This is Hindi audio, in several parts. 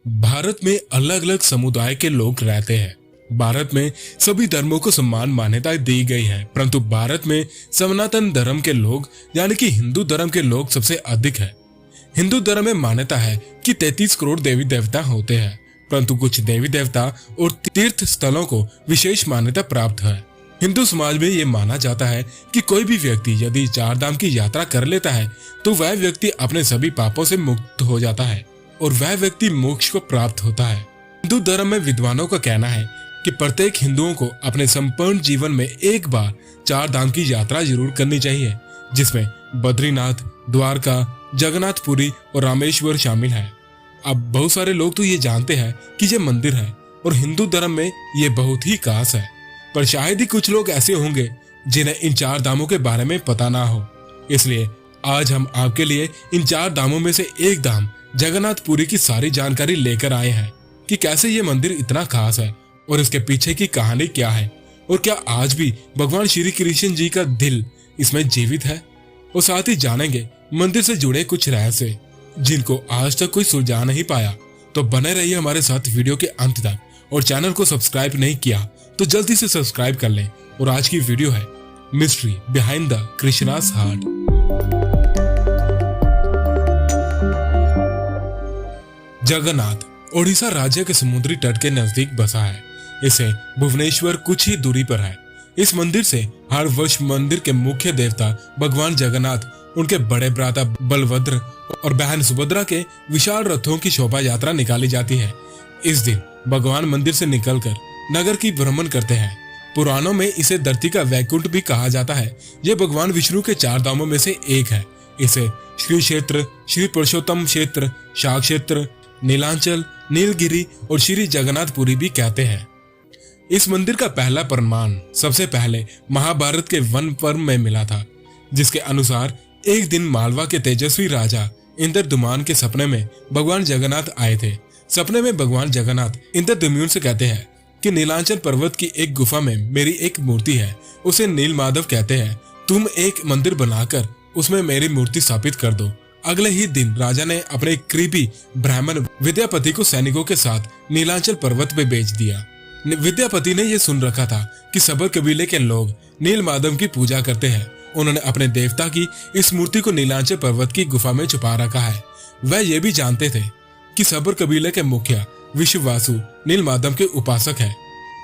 भारत में अलग अलग समुदाय के लोग रहते हैं। भारत में सभी धर्मों को समान मान्यता दी गई है, परंतु भारत में सनातन धर्म के लोग यानी कि हिंदू धर्म के लोग सबसे अधिक है। हिंदू धर्म में मान्यता है कि 33 करोड़ देवी देवता होते हैं, परंतु कुछ देवी देवता और तीर्थ स्थलों को विशेष मान्यता प्राप्त है। हिंदू समाज में ये माना जाता है कि कोई भी व्यक्ति यदि 4 धाम की यात्रा कर लेता है तो वह व्यक्ति अपने सभी पापों से मुक्त हो जाता है और वह व्यक्ति मोक्ष को प्राप्त होता है। हिंदू धर्म में विद्वानों का कहना है कि प्रत्येक हिंदुओं को अपने संपूर्ण जीवन में एक बार 4 धाम की यात्रा जरूर करनी चाहिए, जिसमें बद्रीनाथ, द्वारका, जगन्नाथपुरी और रामेश्वर शामिल है। अब बहुत सारे लोग तो ये जानते हैं कि ये मंदिर है और हिंदू धर्म में ये बहुत ही खास है, पर शायद ही कुछ लोग ऐसे होंगे जिन्हें इन 4 धामों के बारे में पता ना हो। इसलिए आज हम आपके लिए इन 4 धामों में से एक धाम जगन्नाथपुरी की सारी जानकारी लेकर आए हैं कि कैसे ये मंदिर इतना खास है और इसके पीछे की कहानी क्या है और क्या आज भी भगवान श्री कृष्ण जी का दिल इसमें जीवित है। और साथ ही जानेंगे मंदिर से जुड़े कुछ रहस्य जिनको आज तक कोई सुलझा नहीं पाया। तो बने रहिए हमारे साथ वीडियो के अंत तक, और चैनल को सब्सक्राइब नहीं किया तो जल्दी से सब्सक्राइब कर लें। और आज की वीडियो है mystery behind the Krishna's heart. Jagannath Odisha राज्य के समुद्री तट के नजदीक बसा है। इसे भुवनेश्वर कुछ ही दूरी पर है। इस मंदिर से हर वर्ष मंदिर के मुख्य देवता भगवान जगन्नाथ, उनके बड़े भ्राता बलभद्र और बहन सुभद्रा के विशाल रथों की शोभा यात्रा निकाली जाती है। इस दिन भगवान मंदिर से निकलकर नगर की भ्रमण करते हैं। पुराणों में इसे धरती का वैकुंठ भी कहा जाता है। ये भगवान विष्णु के 4 धामों में से एक है। इसे श्री क्षेत्र, श्री पुरुषोत्तम क्षेत्र, शाक क्षेत्र, नीलांचल, नीलगिरी और श्री जगन्नाथपुरी भी कहते हैं। इस मंदिर का पहला प्रमाण सबसे पहले महाभारत के वन पर्व में मिला था, जिसके अनुसार एक दिन मालवा के तेजस्वी राजा इंद्रद्युम्न के सपने में भगवान जगन्नाथ आए थे। सपने में भगवान जगन्नाथ इंद्रद्युम्न से कहते हैं कि नीलांचल पर्वत की एक गुफा में मेरी एक मूर्ति है, उसे नील माधव कहते हैं। तुम एक मंदिर बनाकर उसमें मेरी मूर्ति स्थापित कर दो। अगले ही दिन राजा ने अपने कृपी ब्राह्मण विद्यापति को सैनिकों के साथ नीलांचल पर्वत पे भेज दिया। विद्यापति ने यह सुन रखा था कि सबर कबीले के लोग नील माधव की पूजा करते हैं। उन्होंने अपने देवता की इस मूर्ति को नीलांचल पर्वत की गुफा में छुपा रखा है। वह ये भी जानते थे कि सबर कबीले के मुखिया विश्ववासु नील माधव के उपासक है।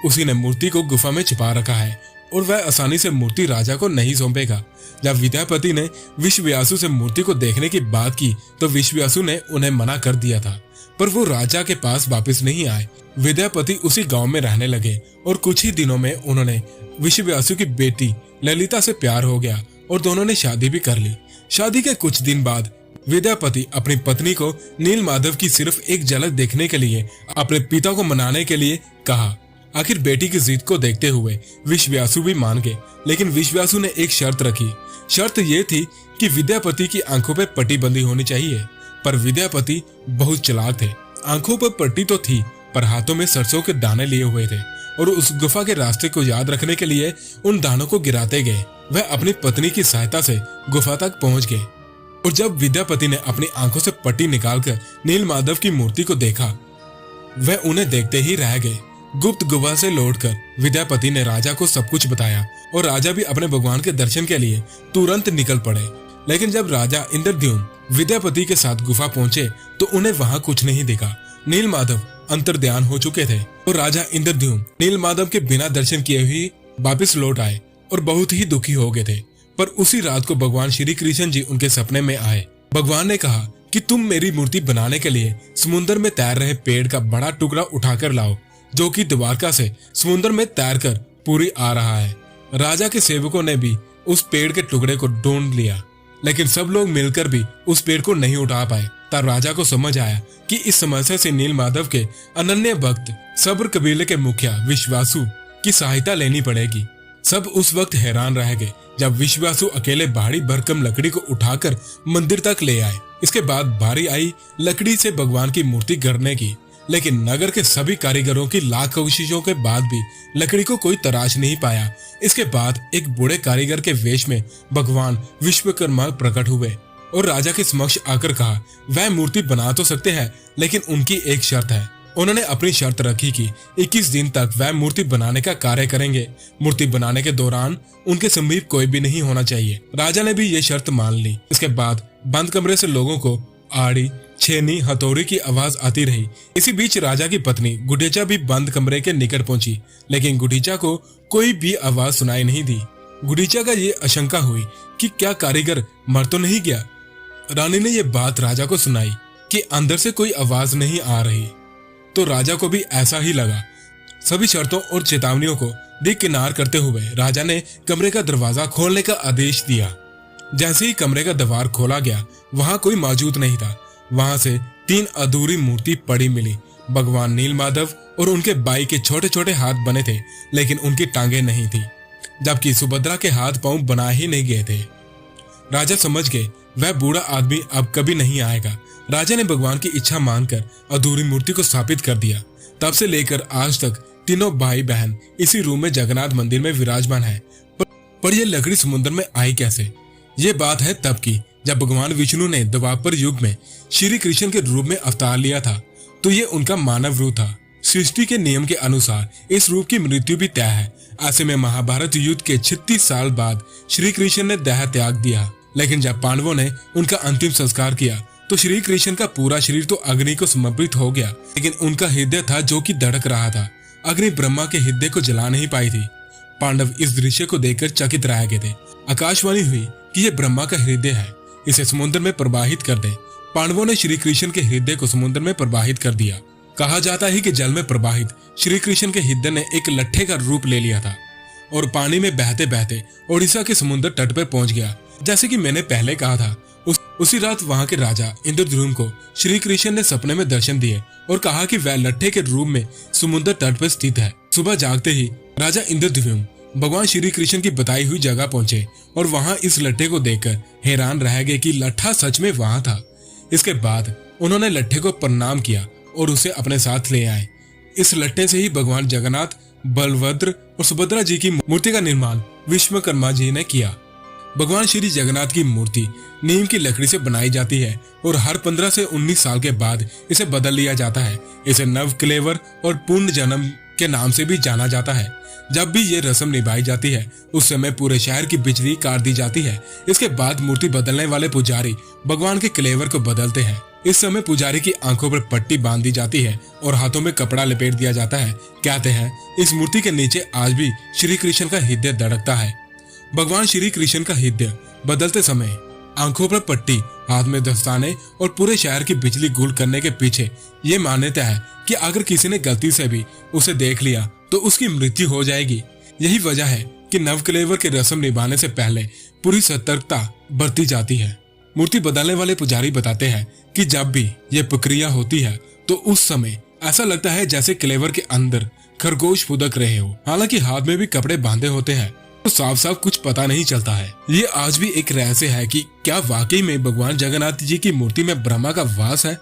उसी ने मूर्ति को गुफा में छुपा रखा है और वह आसानी से मूर्ति राजा को नहीं सौंपेगा। जब विद्यापति ने विश्वव्यासु से मूर्ति को देखने की बात की तो विश्वव्यासु ने उन्हें मना कर दिया था, पर वो राजा के पास वापस नहीं आए। विद्यापति उसी गांव में रहने लगे और कुछ ही दिनों में उन्होंने विश्वव्यासु की बेटी ललिता से प्यार हो गया और दोनों ने शादी भी कर ली। शादी के कुछ दिन बाद विद्यापति अपनी पत्नी को नील माधव की सिर्फ एक झलक देखने के लिए अपने पिता को मनाने के लिए कहा। आखिर बेटी की जिद को देखते हुए विश्वव्यासु भी मान गए, लेकिन विश्वव्यासु ने एक शर्त रखी। शर्त ये थी कि विद्यापति की आंखों पर पट्टी बंधी होनी चाहिए। पर विद्यापति बहुत चालाक थे। आंखों पर पट्टी तो थी, पर हाथों में सरसों के दाने लिए हुए थे और उस गुफा के रास्ते को याद रखने के लिए उन दानों को गिराते गए। वह अपनी पत्नी की सहायता से गुफा तक पहुंच गए और जब विद्यापति ने अपनी आंखों से पट्टी निकालकर नील माधव की मूर्ति को देखा, वह उन्हें देखते ही रह गए। गुप्त गुफा से लौटकर विद्यापति ने राजा को सब कुछ बताया और राजा भी अपने भगवान के दर्शन के लिए तुरंत निकल पड़े। लेकिन जब राजा इंद्रद्युम्न विद्यापति के साथ गुफा पहुंचे तो उन्हें वहां कुछ नहीं दिखा। नील माधव अंतर्ध्यान हो चुके थे और राजा इंद्रद्युम्न नील माधव के बिना दर्शन किए ही वापस लौट आए और बहुत ही दुखी हो गए थे। पर उसी रात को भगवान श्री कृष्ण जी उनके सपने में आए। भगवान ने कहा कि तुम मेरी मूर्ति बनाने के लिए समुद्र में तैर रहे पेड़ का बड़ा टुकड़ा उठाकर लाओ, जो कि द्वारका से समुद्र में तैरकर पूरी आ रहा है। राजा के सेवकों ने भी उस पेड़ के टुकड़े को ढूंढ लिया, लेकिन सब लोग मिलकर भी उस पेड़ को नहीं उठा पाए। तब राजा को समझ आया कि इस समस्या से नील माधव के अनन्य भक्त सब्र कबीले के मुखिया विश्ववासु की सहायता लेनी पड़ेगी। सब उस वक्त हैरान रह गए जब विश्ववासु अकेले भारी भरकम लकड़ी को उठाकर मंदिर तक ले आए। इसके बाद बारी आई लकड़ी से भगवान की मूर्ति गढ़ने की, लेकिन नगर के सभी कारीगरों की लाख कोशिशों के बाद भी लकड़ी को कोई तराश नहीं पाया। इसके बाद एक बूढ़े कारीगर के वेश में भगवान विश्वकर्मा प्रकट हुए। और राजा के समक्ष आकर कहा, वह मूर्ति बना तो सकते हैं, लेकिन उनकी एक शर्त है। उन्होंने अपनी शर्त रखी कि 21 दिन तक वह मूर्ति बनाने का कार्य करेंगे। मूर्ति बनाने के दौरान उनके समीप कोई भी नहीं होना चाहिए। राजा ने भी ये शर्त मान ली। इसके बाद बंद कमरे से लोगों को आड़ी, छेनी, हथौड़ी की आवाज आती रही। इसी बीच राजा की पत्नी गुडीचा भी बंद कमरे के निकट पहुंची, लेकिन गुडीचा को कोई भी आवाज सुनाई नहीं दी। गुडीचा का ये आशंका हुई कि क्या कारीगर मर तो नहीं गया। रानी ने यह बात राजा को सुनाई कि अंदर से कोई आवाज नहीं आ रही, तो राजा को भी ऐसा ही लगा। सभी शर्तों और चेतावनियों को दरकिनार करते हुए राजा ने कमरे का दरवाजा खोलने का आदेश दिया। जैसे ही कमरे का द्वार खोला गया, वहां कोई मौजूद नहीं था। वहां से 3 अधूरी मूर्ति पड़ी मिली। भगवान नीलमाधव और उनके बाई के छोटे छोटे हाथ बने थे, लेकिन उनकी टांगे नहीं थी, जबकि सुभद्रा के हाथ पांव बना ही नहीं गए थे। राजा समझ गए वह बूढ़ा आदमी अब कभी नहीं आएगा। राजा ने भगवान की इच्छा मानकर अधूरी मूर्ति को स्थापित कर दिया। तब से लेकर आज तक तीनों भाई बहन इसी रूम में जगन्नाथ मंदिर में विराजमान है। पर यह लकड़ी समुद्र में आई कैसे? ये बात है तब की, जब भगवान विष्णु ने द्वापर युग में श्री कृष्ण के रूप में अवतार लिया था, तो ये उनका मानव रूप था। सृष्टि के नियम के अनुसार इस रूप की मृत्यु भी तय है। ऐसे में महाभारत युद्ध के 36 साल बाद श्री कृष्ण ने देह त्याग दिया, लेकिन जब पांडवों ने उनका अंतिम संस्कार किया तो श्री कृष्ण का पूरा शरीर तो अग्नि को समर्पित हो गया, लेकिन उनका हृदय था जो कि धड़क रहा था। अग्नि ब्रह्मा के हृदय को जला नहीं पाई थी। पांडव इस दृश्य को देखकर चकित रह गए थे। आकाशवाणी हुई कि यह ब्रह्मा का हृदय है, इसे समुद्र में प्रवाहित कर दे। पांडवों ने श्री कृष्ण के हृदय को समुद्र में प्रवाहित कर दिया। कहा जाता है कि जल में प्रवाहित श्री कृष्ण के हृदय ने एक लट्ठे का रूप ले लिया था और पानी में बहते बहते ओडिशा के समुद्र तट पर पहुंच गया। जैसे कि मैंने पहले कहा था, उसी रात वहां के राजा इंद्रद्युम्न को श्री कृष्ण ने सपने में दर्शन दिए और कहा कि वह लट्ठे के रूप में समुद्र तट पर स्थित है। सुबह जागते ही राजा इंद्रद्युम्न भगवान श्री कृष्ण की बताई हुई जगह पहुंचे और वहां इस लट्ठे को देखकर हैरान रह गए कि लट्ठा सच में वहां था। इसके बाद उन्होंने लट्ठे को प्रणाम किया और उसे अपने साथ ले आए। इस लट्ठे से ही भगवान जगन्नाथ, बलभद्र और सुभद्रा जी की मूर्ति का निर्माण विश्वकर्मा जी ने किया। भगवान श्री जगन्नाथ की मूर्ति नीम की लकड़ी से बनाई जाती है और हर 15 से 19 साल के बाद इसे बदल लिया जाता है। इसे नव कलेवर और पूर्ण जन्म के नाम से भी जाना जाता है। जब भी ये रस्म निभाई जाती है, उस समय पूरे शहर की बिजली काट दी जाती है। इसके बाद मूर्ति बदलने वाले पुजारी भगवान के कलेवर को बदलते हैं। इस समय पुजारी की आंखों पर पट्टी बांध दी जाती है और हाथों में कपड़ा लपेट दिया जाता है। कहते हैं इस मूर्ति के नीचे आज भी श्री कृष्ण का हृदय धड़कता है। भगवान श्री कृष्ण का हृदय बदलते समय आंखों पर पट्टी, हाथ में दस्ताने और पूरे शहर की बिजली गुल करने के पीछे ये मान्यता है कि अगर किसी ने गलती से भी उसे देख लिया तो उसकी मृत्यु हो जाएगी। यही वजह है कि नवकलेवर के रस्म निभाने से पहले पूरी सतर्कता बरती जाती है। मूर्ति बदलने वाले पुजारी बताते हैं कि जब भी यह प्रक्रिया होती है तो उस समय ऐसा लगता है जैसे कलेवर के अंदर खरगोश फुदक रहे हो। हालांकि हाथ में भी कपड़े बांधे होते हैं तो साफ साफ कुछ पता नहीं चलता है। ये आज भी एक रहस्य है कि क्या वाकई में भगवान जगन्नाथ जी की मूर्ति में ब्रह्मा का वास है।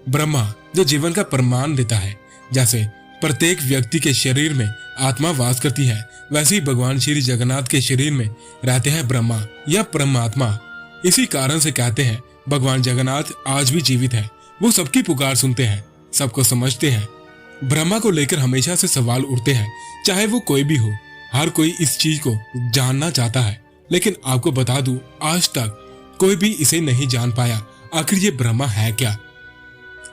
ब्रह्मा जो जीवन का प्रमाण देता है। जैसे प्रत्येक व्यक्ति के शरीर में आत्मा वास करती है, वैसे ही भगवान श्री जगन्नाथ के शरीर में रहते हैं ब्रह्मा या परमात्मा। इसी कारण से कहते हैं भगवान जगन्नाथ आज भी जीवित है। वो सबकी पुकार सुनते हैं, सबको समझते हैं। ब्रह्मा को लेकर हमेशा से सवाल उठते हैं, चाहे वो कोई भी हो। हर कोई इस चीज को जानना चाहता है, लेकिन आपको बता दूं, आज तक कोई भी इसे नहीं जान पाया। आखिर ये ब्रह्मा है क्या?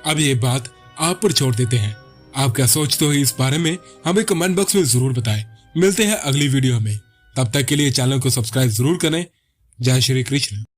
अब ये बात आप पर छोड़ देते हैं। आप क्या सोचते हो इस बारे में हमें कमेंट बॉक्स में जरूर बताएं। मिलते हैं अगली वीडियो में, तब तक के लिए चैनल को सब्सक्राइब जरूर करें। जय श्री कृष्ण।